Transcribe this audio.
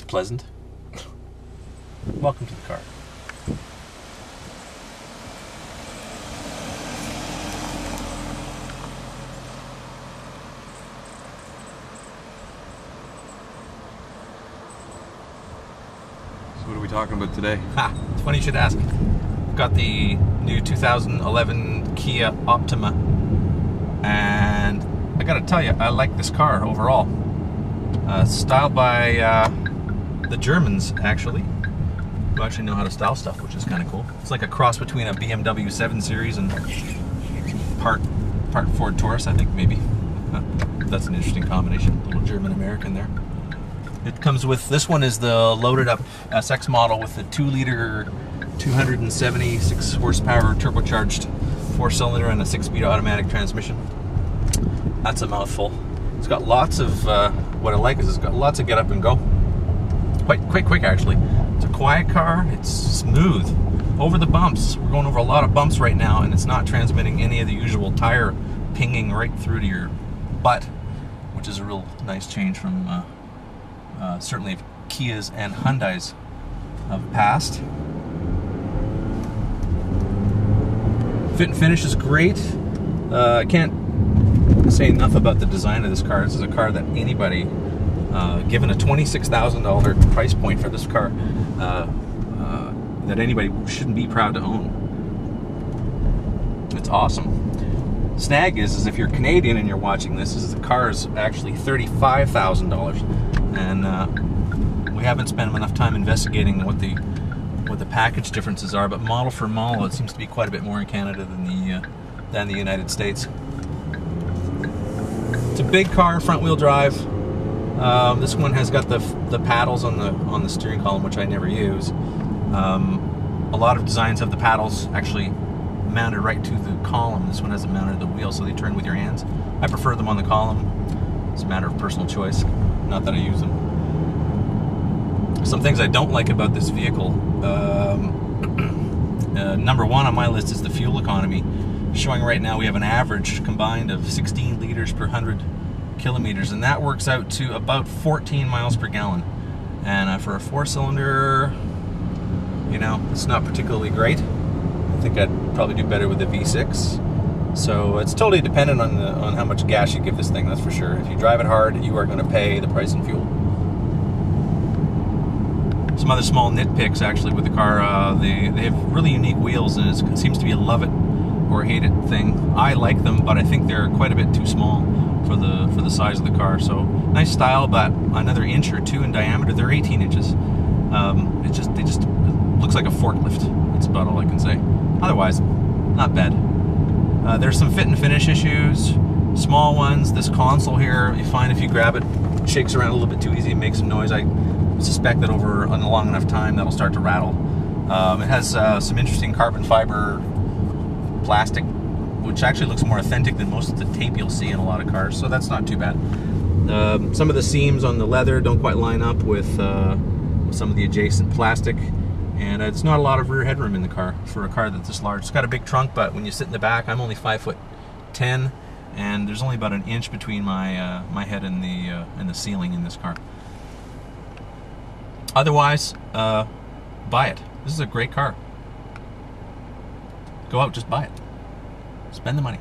pleasant. Welcome to the car. So what are we talking about today? It's funny you should ask. I've got the new 2011 Kia Optima, and I gotta tell you, I like this car overall. Styled by the Germans, actually, who actually know how to style stuff, which is kind of cool. It's like a cross between a BMW 7 Series and part Ford Taurus, I think, maybe. That's an interesting combination, a little German-American there. It comes with, this one is the loaded up SX model with the 2-liter, 276 horsepower turbocharged 4-cylinder and a 6-speed automatic transmission. That's a mouthful. It's got lots of, what I like is it's got lots of get up and go. Quite quick actually. It's a quiet car, it's smooth. Over the bumps, we're going over a lot of bumps right now, and it's not transmitting any of the usual tire pinging right through to your butt, which is a real nice change from certainly Kias and Hyundais of past. Fit and finish is great. I can't say enough about the design of this car. This is a car that anybody, given a $26,000 price point for this car, that anybody shouldn't be proud to own. It's awesome. Snag is if you're Canadian and you're watching this, the car is actually $35,000, and we haven't spent enough time investigating what the package differences are. But model for model, it seems to be quite a bit more in Canada than the United States. It's a big car, front-wheel drive. This one has got the paddles on the steering column, which I never use. A lot of designs have the paddles actually mounted right to the column. This one hasn't mounted the wheel, so they turn with your hands. I prefer them on the column. It's a matter of personal choice, not that I use them. Some things I don't like about this vehicle. Number one on my list is the fuel economy. Showing right now we have an average combined of 16 liters per 100 kilometers, and that works out to about 14 miles per gallon. And for a 4-cylinder, you know, it's not particularly great. I think I'd probably do better with the V6. So it's totally dependent on how much gas you give this thing, that's for sure. If you drive it hard, you are going to pay the price in fuel. Some other small nitpicks actually with the car. They have really unique wheels, and it seems to be a love it or hate it thing. I like them, but I think they're quite a bit too small for the size of the car. So nice style, but another inch or two in diameter. They're 18 inches. It just looks like a forklift. That's about all I can say. Otherwise, not bad. There's some fit and finish issues, small ones. This console here, you find if you grab it, shakes around a little bit too easy, it makes some noise. I suspect that over a long enough time that'll start to rattle. It has some interesting carbon fiber plastic, which actually looks more authentic than most of the tape you'll see in a lot of cars, so that's not too bad. Some of the seams on the leather don't quite line up with some of the adjacent plastic, and it's not a lot of rear headroom in the car for a car that's this large. It's got a big trunk, but when you sit in the back, I'm only 5'10", and there's only about an inch between my my head and the ceiling in this car. Otherwise, buy it. This is a great car. Go out, just buy it. Spend the money.